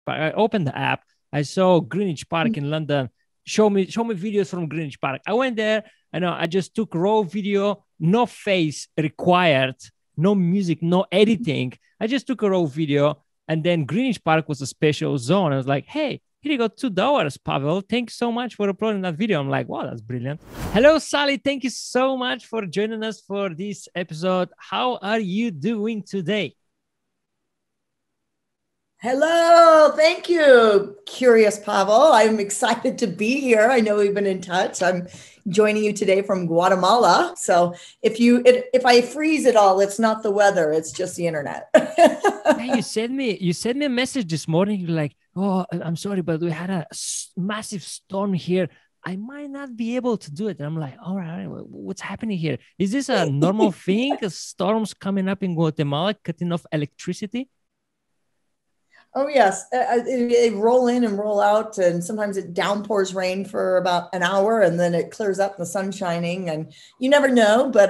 Park. I opened the app. I saw Greenwich Park in London. Show me videos from Greenwich Park. I went there. I just took raw video, no face required, no music, no editing. I just took a raw video, and then Greenwich Park was a special zone. I was like, hey, here you go, $2, Pavel. Thanks so much for uploading that video. I'm like, wow, that's brilliant. Hello, Sally. Thank you so much for joining us for this episode. How are you doing today? Hello, thank you, Curious Pavel. I'm excited to be here. I know we've been in touch. I'm joining you today from Guatemala. So if I freeze it all, it's not the weather, it's just the internet. Hey, you sent me a message this morning. You're like, oh, I'm sorry, but we had a massive storm here. I might not be able to do it. And I'm like, all right, what's happening here? Is this a normal thing? Storms coming up in Guatemala, cutting off electricity? Oh, yes. They roll in and roll out, and sometimes it downpours rain for about an hour, and then it clears up and the sun's shining, and you never know. But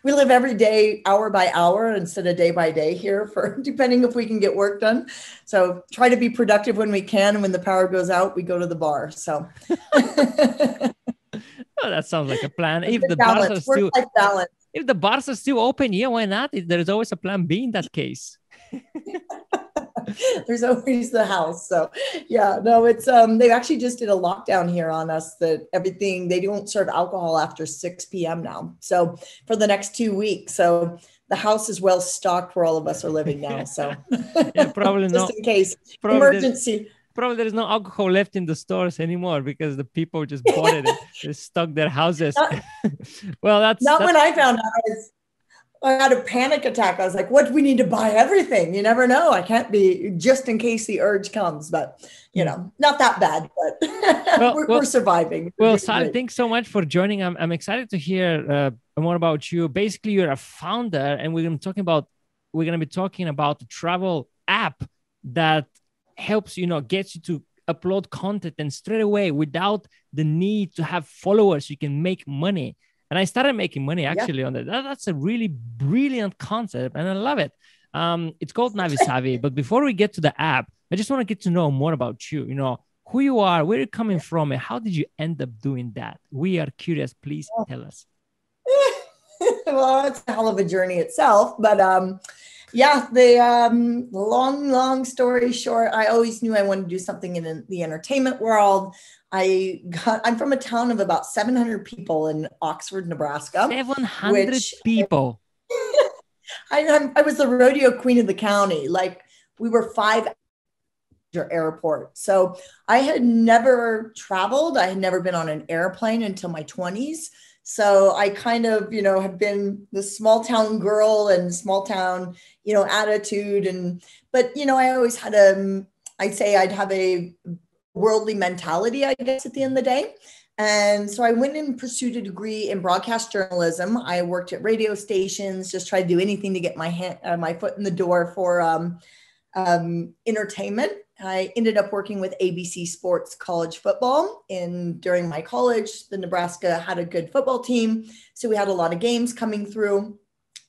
we live every day, hour by hour, instead of day by day here, for depending if we can get work done. So try to be productive when we can. And when the power goes out, we go to the bar. So oh, that sounds like a plan. If the bars are still open, yeah, why not? There's always a plan B in that case. There's always the house. So yeah, no, it's they actually just did a lockdown here on us that they don't serve alcohol after 6 p.m. now. So for the next 2 weeks. So the house is well stocked where all of us are living now. So yeah, probably just in case emergency. Probably there's no alcohol left in the stores anymore because the people just bought it and they stocked their houses. Well, that's when I found out. I had a panic attack. I was like, what do we need to buy? Everything. You never know. I can't be, just in case the urge comes, but not that bad, but we're surviving. Well, Sally, thanks so much for joining. I'm excited to hear more about you. Basically, you're a founder, and we're going to be talking about the travel app that helps, gets you to upload content, and straight away, without the need to have followers, you can make money. And I started making money actually on that. That's a really brilliant concept, and I love it. It's called NaviSavi. But before we get to the app, I just want to get to know more about you. Who you are, where you're coming from, and how did you end up doing that? We are curious. Please tell us. Well, it's a hell of a journey itself. But the long story short, I always knew I wanted to do something in the entertainment world. I'm from a town of about 700 people in Oxford, Nebraska. 700 people. I was the rodeo queen of the county. Like, we were 5 airport. So I had never traveled. I had never been on an airplane until my 20s. So I kind of, have been the small town girl and small town, attitude. But I always had I'd say I'd have a worldly mentality, I guess, at the end of the day. And so I went and pursued a degree in broadcast journalism. I worked at radio stations, just tried to do anything to get my foot in the door for entertainment. I ended up working with ABC Sports college football. During my college, the Nebraska had a good football team. So we had a lot of games coming through.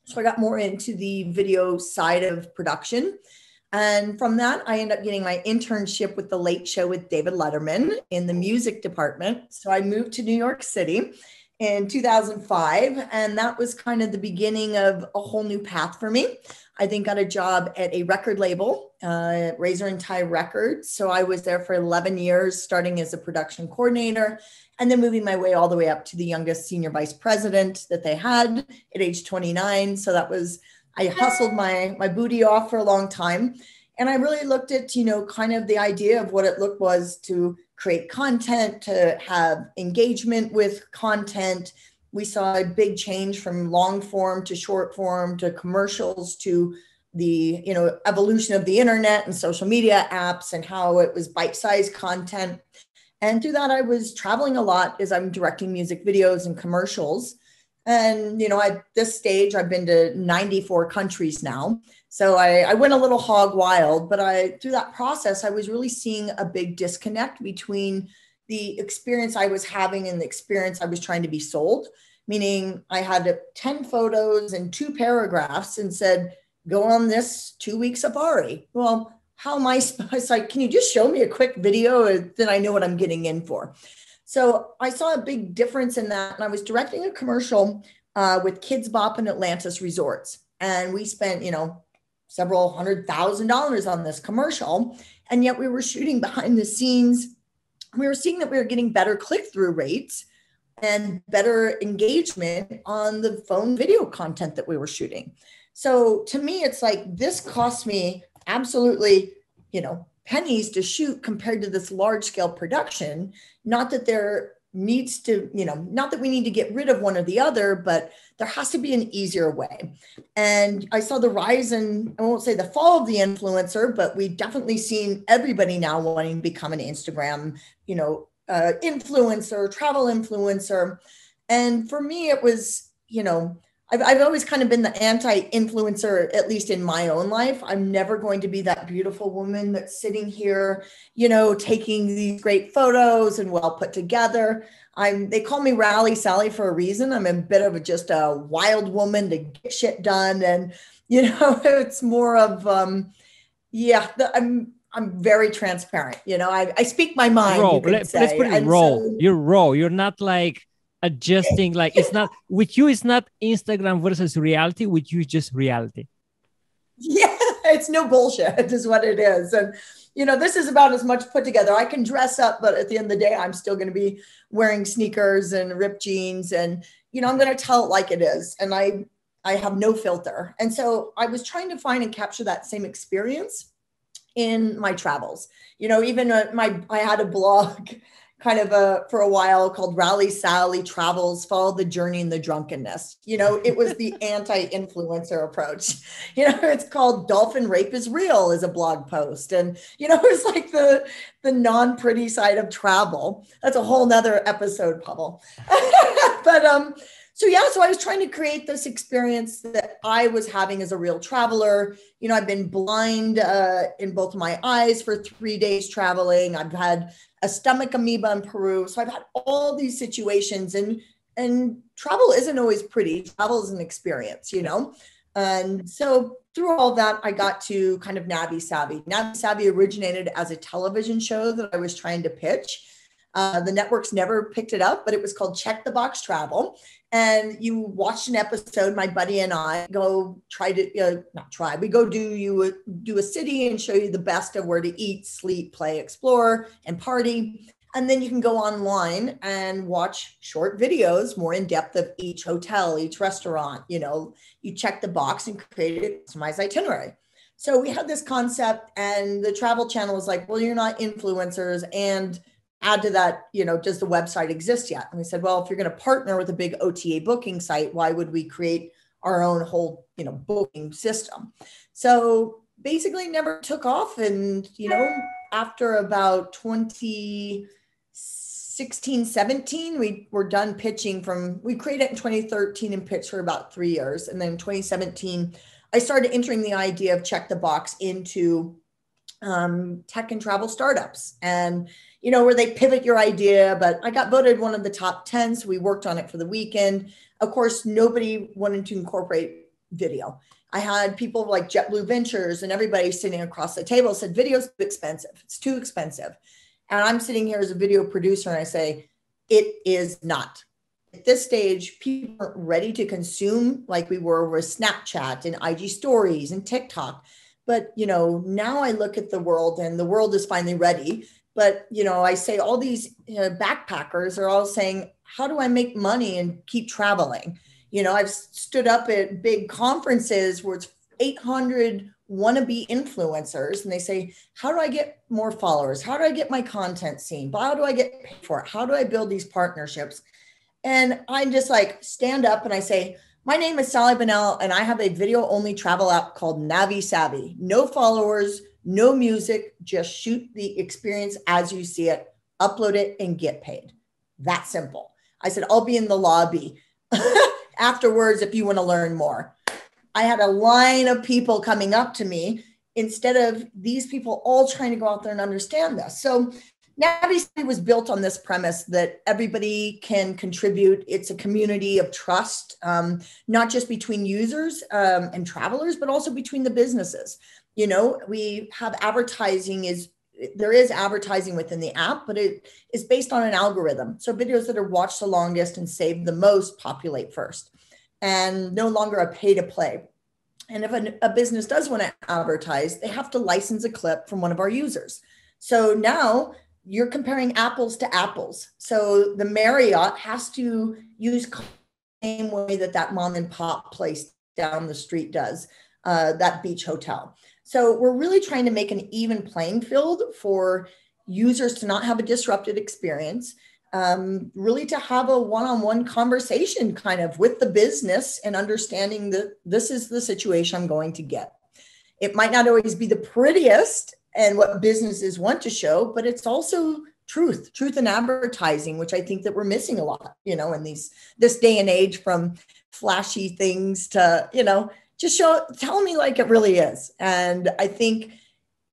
So I got more into the video side of production. And from that, I ended up getting my internship with The Late Show with David Letterman in the music department. So I moved to New York City in 2005. And that was kind of the beginning of a whole new path for me. I then got a job at a record label, Razor and Tie Records. So I was there for 11 years, starting as a production coordinator, and then moving my way all the way up to the youngest senior vice president that they had at age 29. So I hustled my booty off for a long time. And I really looked at, kind of the idea of what it was to create content, to have engagement with content. We saw a big change from long form to short form to commercials to the, evolution of the internet and social media apps and how it was bite-sized content. And through that, I was traveling a lot as I'm directing music videos and commercials. And, at this stage, I've been to 94 countries now. So I went a little hog wild, but through that process, I was really seeing a big disconnect between the experience I was having and the experience I was trying to be sold. Meaning I had 10 photos and 2 paragraphs and said, go on this 2-week safari. Well, how am I supposed, like, can you just show me a quick video? Then I know what I'm getting in for. So I saw a big difference in that. And I was directing a commercial with Kids Bop and Atlantis Resorts. And we spent, several $100,000 on this commercial. And yet we were shooting behind the scenes. We were seeing that we were getting better click-through rates and better engagement on the phone video content that we were shooting. So to me, it's like, this cost me absolutely, pennies to shoot compared to this large scale production. Not that there needs to, not that we need to get rid of one or the other, but there has to be an easier way. And I saw the rise in, I won't say the fall of the influencer, but we've definitely seen everybody now wanting to become an Instagram, influencer, travel influencer. And for me, it was, I've always kind of been the anti-influencer, at least in my own life. I'm never going to be that beautiful woman that's sitting here, taking these great photos and well put together. They call me Rally Sally for a reason. I'm a bit of just a wild woman to get shit done. And, it's more of, I'm very transparent. I speak my mind. Raw. Let's put it raw. So, you're raw. You're not like adjusting, like it's not with you, it's not Instagram versus reality. With you, it's just reality. Yeah, it's no bullshit is what it is. And this is about as much put together. I can dress up, but at the end of the day, I'm still going to be wearing sneakers and ripped jeans, and I'm going to tell it like it is. And I have no filter. And so I was trying to find and capture that same experience in my travels. Even I had a blog kind of for a while called Rally Sally Travels, Follow the Journey and the Drunkenness. It was the anti-influencer approach. It's called Dolphin Rape is Real is a blog post. And, it's like the non-pretty side of travel. That's a whole nother episode, Pavel. But, so I was trying to create this experience that I was having as a real traveler. I've been blind in both of my eyes for 3 days traveling. I've had a stomach amoeba in Peru. So I've had all these situations, and travel isn't always pretty. Travel is an experience, And so through all that, I got to kind of NaviSavi. NaviSavi originated as a television show that I was trying to pitch. The networks never picked it up, but it was called Check the Box Travel. And you watched an episode, my buddy and I go we go do a city and show you the best of where to eat, sleep, play, explore, and party. And then you can go online and watch short videos more in depth of each hotel, each restaurant. You check the box and create a customized itinerary. So we had this concept, and the Travel Channel was like, well, you're not influencers, and add to that, does the website exist yet? And we said, well, if you're going to partner with a big OTA booking site, why would we create our own whole, booking system? So basically never took off. And, after about 2016, 17, we were done pitching we created it in 2013 and pitched for about 3 years. And then in 2017, I started entering the idea of Check the Box into tech and travel startups, and where they pivot your idea. But I got voted one of the top 10, so we worked on it for the weekend. Of course, nobody wanted to incorporate video. I had people like JetBlue Ventures and everybody sitting across the table said, video's too expensive. It's too expensive. And I'm sitting here as a video producer, and I say, it is not. At this stage, people aren't ready to consume like we were with Snapchat and IG stories and TikTok. But, now I look at the world, and the world is finally ready. But, I say all these backpackers are all saying, how do I make money and keep traveling? I've stood up at big conferences where it's 800 wannabe influencers, and they say, how do I get more followers? How do I get my content seen? How do I get paid for it? How do I build these partnerships? And I just stand up and I say, my name is Sally Bunnell, and I have a video-only travel app called NaviSavi. No followers, no music, just shoot the experience as you see it, upload it, and get paid. That simple. I said, I'll be in the lobby afterwards if you want to learn more. I had a line of people coming up to me instead of these people all trying to go out there and understand this. So NaviSavi was built on this premise that everybody can contribute. It's a community of trust, not just between users and travelers, but also between the businesses. You know, we have there is advertising within the app, but it is based on an algorithm. So videos that are watched the longest and saved the most populate first, and no longer a pay to play. And if a business does want to advertise, they have to license a clip from one of our users. So now you're comparing apples to apples. So the Marriott has to use the same way that mom and pop place down the street does, that beach hotel. So we're really trying to make an even playing field for users to not have a disrupted experience, really to have a one-on-one conversation kind of with the business and understanding that this is the situation I'm going to get. It might not always be the prettiest and what businesses want to show, but it's also truth in advertising, which I think that we're missing a lot, you know, in this day and age, from flashy things to, you know, just tell me like it really is. And I think,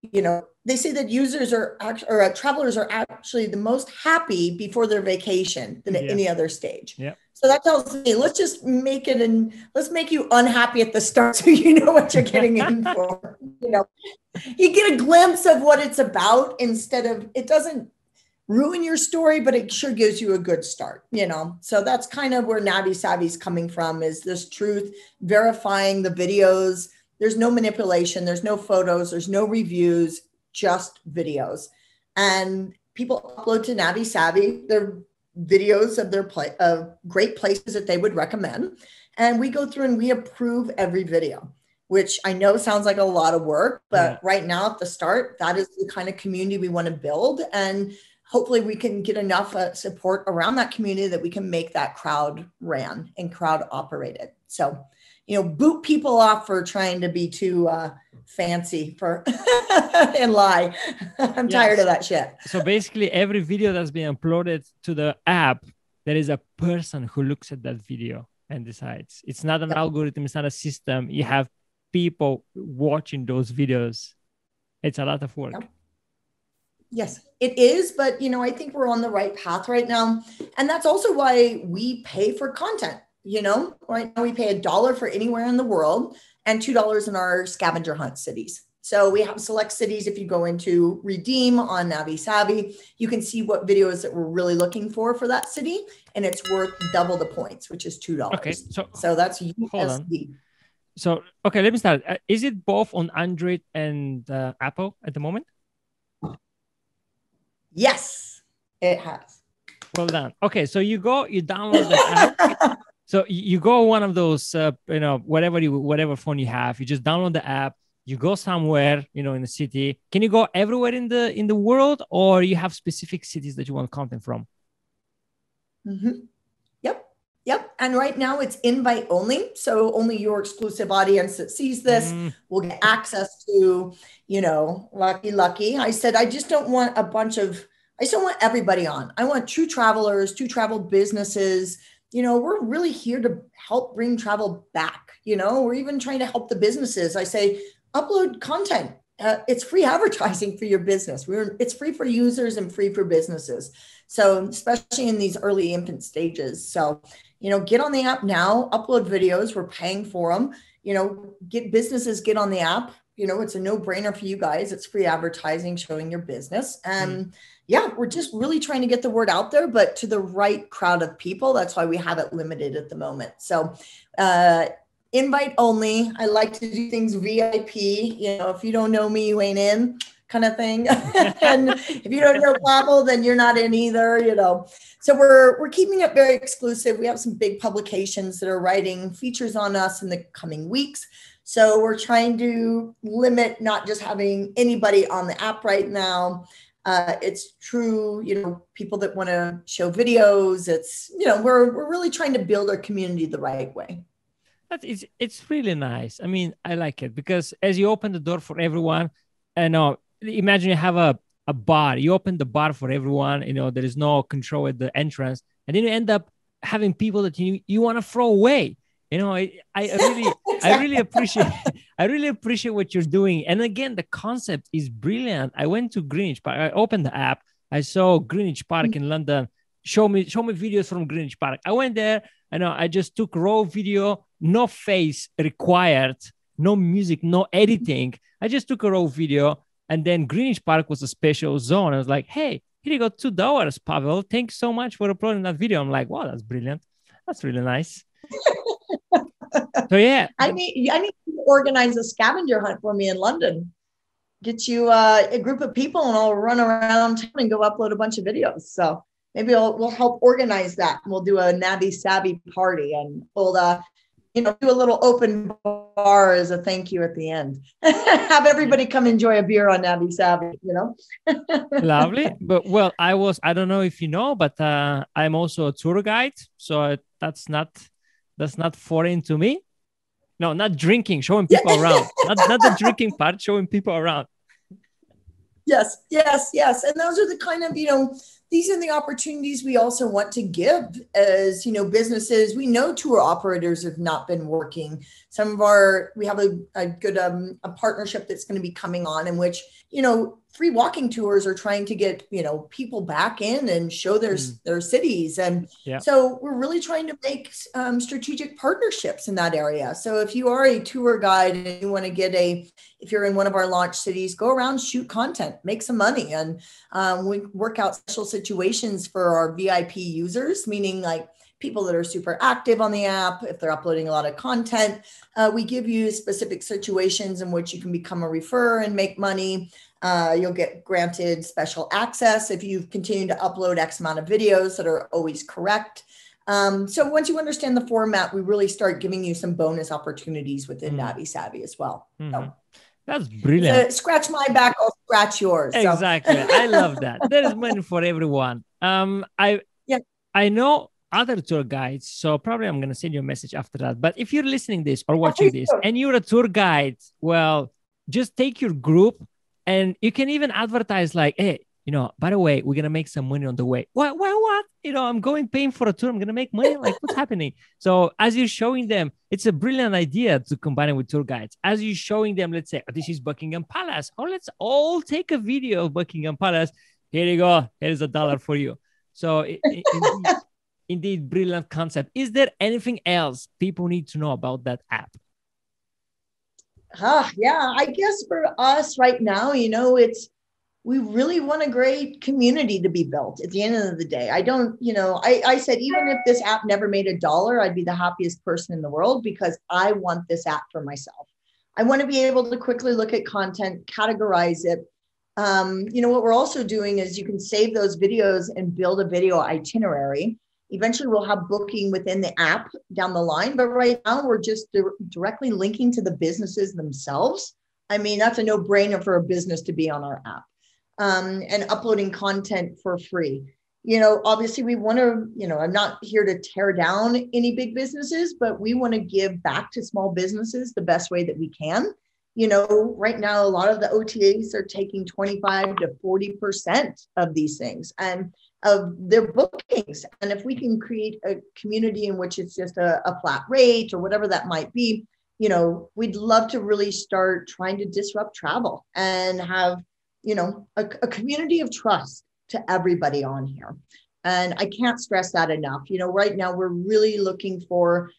you know, they say that travelers are actually the most happy before their vacation than at any other stage. Yeah. So that tells me, let's just make it, and let's make you unhappy at the start so you know what you're getting in for. You know, you get a glimpse of what it's about instead of, it doesn't ruin your story, but it sure gives you a good start, you know? So that's kind of where NaviSavi is coming from, is this truth, verifying the videos. There's no manipulation. There's no photos. There's no reviews, just videos. And people upload to NaviSavi their videos of of great places that they would recommend. And we go through and we approve every video, which I know sounds like a lot of work, but right now at the start, that is the kind of community we want to build. And hopefully we can get enough support around that community that we can make that crowd ran and crowd operated. So, you know, boot people off for trying to be too fancy and lie. I'm tired of that shit. So basically every video that's been uploaded to the app, there is a person who looks at that video and decides. It's not an algorithm. It's not a system. You have people watching those videos. It's a lot of work. Yes, it is. But, you know, I think we're on the right path right now. And that's also why we pay for content. You know, right now we pay $1 for anywhere in the world and $2 in our scavenger hunt cities. So we have select cities. If you go into redeem on NaviSavi, you can see what videos that we're really looking for that city. And it's worth double the points, which is $2. Okay. So that's USD. So, okay, let me start. Is it both on Android and Apple at the moment? Yes, it has. Well done. Okay, so you download the app. So you go one of those, you know, whatever phone you have, you just download the app. You go somewhere, you know, in the city. Can you go everywhere in the world, or you have specific cities that you want content from? Mm-hmm. Yep. And right now it's invite only. So only your exclusive audience that sees this will get access to, you know, lucky. I said, I just don't want I just don't want everybody on. I want true travelers, true travel businesses. You know, we're really here to help bring travel back. You know, we're even trying to help the businesses. I say, upload content. It's free advertising for your business. It's free for users and free for businesses. So especially in these early infant stages. So, you know, get on the app now, upload videos. We're paying for them. You know, get on the app. You know, it's a no-brainer for you guys. It's free advertising showing your business. And yeah, we're just really trying to get the word out there, but to the right crowd of people. That's why we have it limited at the moment. So invite only. I like to do things VIP. You know, if you don't know me, you ain't in, kind of thing. And if you don't know Pavel, then you're not in either, you know. So we're keeping it very exclusive. We have some big publications that are writing features on us in the coming weeks. So we're trying to limit not just having anybody on the app right now. It's true, you know, people that want to show videos. It's, you know, we're really trying to build our community the right way. It's really nice. I mean, I like it because as you open the door for everyone, imagine you have a bar. You open the bar for everyone. You know, there is no control at the entrance, and then you end up having people that you want to throw away. You know, I really appreciate what you're doing. And again, the concept is brilliant. I went to Greenwich Park. I opened the app. I saw Greenwich Park in London. Show me videos from Greenwich Park. I went there. I just took raw video, no face required. no music, no editing. I just took a raw video, and then Greenwich Park was a special zone. I was like, hey, here you go, $2, Pavel. Thanks so much for uploading that video. I'm like, wow, that's brilliant. That's really nice. So yeah. I need you to organize a scavenger hunt for me in London. Get you a group of people and I'll run around town and go upload a bunch of videos. So maybe we'll help organize that. We'll do a NaviSavi party and we'll do a little open bar as a thank you at the end. Have everybody come enjoy a beer on NaviSavi, Lovely. But well, I don't know if you know, but I'm also a tour guide. So that's not foreign to me. No, not drinking, showing people around. Not the drinking part, showing people around. Yes. And those are the kind of, these are the opportunities we also want to give as, businesses. We know tour operators have not been working. We have a good a partnership that's going to be coming on in which, free walking tours are trying to get, people back in and show their cities. And so we're really trying to make strategic partnerships in that area. So if you are a tour guide and you want to if you're in one of our launch cities, go around, shoot content, make some money. And we work out special situations for our VIP users, meaning like people that are super active on the app. If they're uploading a lot of content, we give you specific situations in which you can become a referrer and make money. You'll get granted special access if you've continued to upload X amount of videos that are always correct. So once you understand the format, we really start giving you some bonus opportunities within NaviSavi as well. So, that's brilliant. So scratch my back, I'll scratch yours. Exactly. I love that. There is money for everyone. I know other tour guides, so probably I'm going to send you a message after that. But if you're listening this or watching this and you're a tour guide, well, just take your group and you can even advertise like, hey, by the way, we're going to make some money on the way. What? I'm paying for a tour. I'm going to make money. Like, what's happening? So as you're showing them, it's a brilliant idea to combine it with tour guides. As you're showing them, let's say, this is Buckingham Palace. Oh, let's all take a video of Buckingham Palace. Here you go. Here's $1 for you. So indeed, brilliant concept. Is there anything else people need to know about that app? Yeah, I guess for us right now, we really want a great community to be built at the end of the day. I don't, I said, even if this app never made $1, I'd be the happiest person in the world because I want this app for myself. I want to be able to quickly look at content, categorize it. What we're also doing is you can save those videos and build a video itinerary. Eventually we'll have booking within the app down the line, but right now we're just directly linking to the businesses themselves. I mean, that's a no-brainer for a business to be on our app. And uploading content for free. Obviously we want to, I'm not here to tear down any big businesses, but we want to give back to small businesses the best way that we can. Right now, a lot of the OTAs are taking 25 to 40% of these things and of their bookings. And if we can create a community in which it's just a flat rate or whatever that might be, we'd love to really start trying to disrupt travel and have a community of trust to everybody on here. And I can't stress that enough. Right now we're really looking for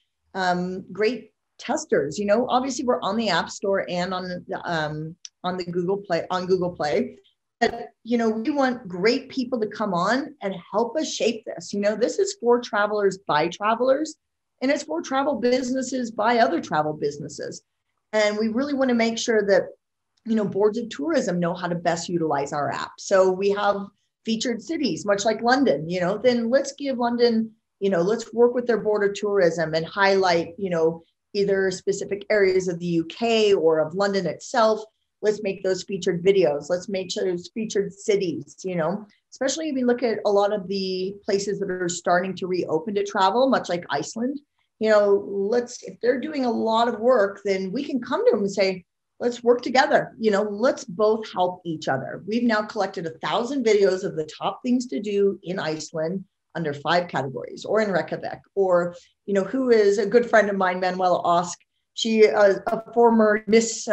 great testers. Obviously we're on the App Store and on the Google Play. But, we want great people to come on and help us shape this. This is for travelers by travelers, and it's for travel businesses by other travel businesses. And we really want to make sure that boards of tourism know how to best utilize our app. So we have featured cities, much like London, then let's give London, let's work with their board of tourism and highlight, either specific areas of the UK or of London itself. Let's make those featured videos. Let's make those featured cities, especially if we look at a lot of the places that are starting to reopen to travel, much like Iceland, if they're doing a lot of work, then we can come to them and say, let's work together. Let's both help each other. We've now collected 1,000 videos of the top things to do in Iceland under 5 categories, or in Reykjavik, or, who is a good friend of mine, Manuela Osk. She is a former Miss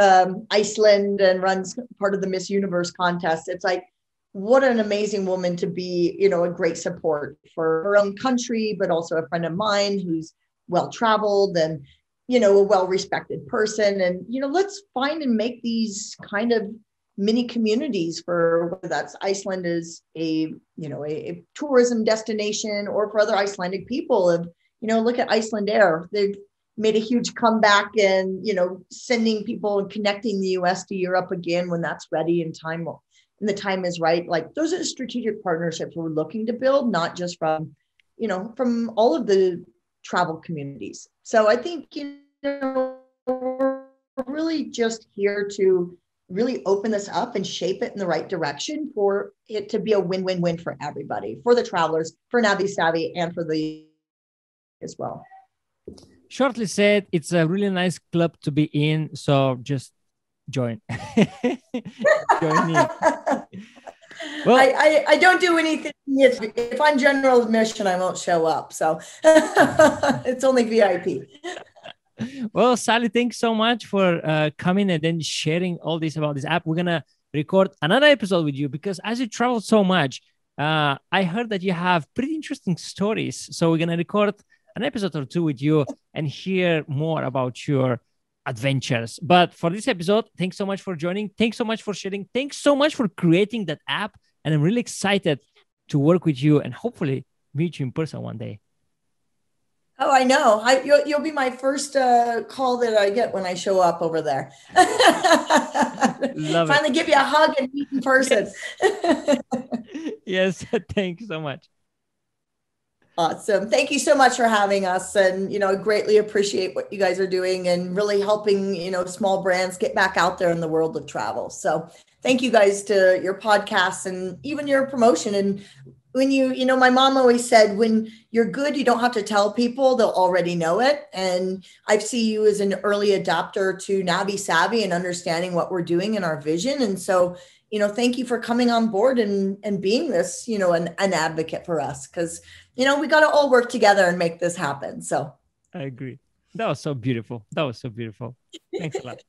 Iceland and runs part of the Miss Universe contest. It's like, what an amazing woman to be, a great support for her own country, but also a friend of mine who's well-traveled. And a well-respected person. And, let's find and make these kind of mini communities for whether that's Iceland is a tourism destination, or for other Icelandic people of, look at Iceland Air. They've made a huge comeback and, sending people and connecting the US to Europe again when that's ready and the time is right. Like, those are the strategic partnerships we're looking to build, not just from all of the travel communities. So I think, we're really just here to really open this up and shape it in the right direction for it to be a win-win-win for everybody, for the travelers, for NaviSavi, and for the as well. Shortly said, it's a really nice club to be in. So just join. Join in. Well, I don't do anything. If I'm general admission, I won't show up. So it's only VIP. Well, Sally, thanks so much for coming and then sharing all this about this app. We're going to record another episode with you because as you travel so much, I heard that you have pretty interesting stories. So we're going to record an episode or two with you and hear more about your adventures. But for this episode, thanks so much for joining. Thanks so much for sharing. Thanks so much for creating that app. And I'm really excited to work with you and hopefully meet you in person one day. Oh, I know. You'll be my first call that I get when I show up over there. Love Finally it. give you a hug and meet in person. Yes. Thank you so much. Awesome. Thank you so much for having us. And, greatly appreciate what you guys are doing and really helping, small brands get back out there in the world of travel. So thank you guys to your podcasts and even your promotion. And when my mom always said, when you're good, you don't have to tell people, they'll already know it. And I see you as an early adopter to NaviSavi and understanding what we're doing in our vision. And so, thank you for coming on board and being this, an advocate for us, because, we got to all work together and make this happen. So I agree. That was so beautiful. Thanks a lot.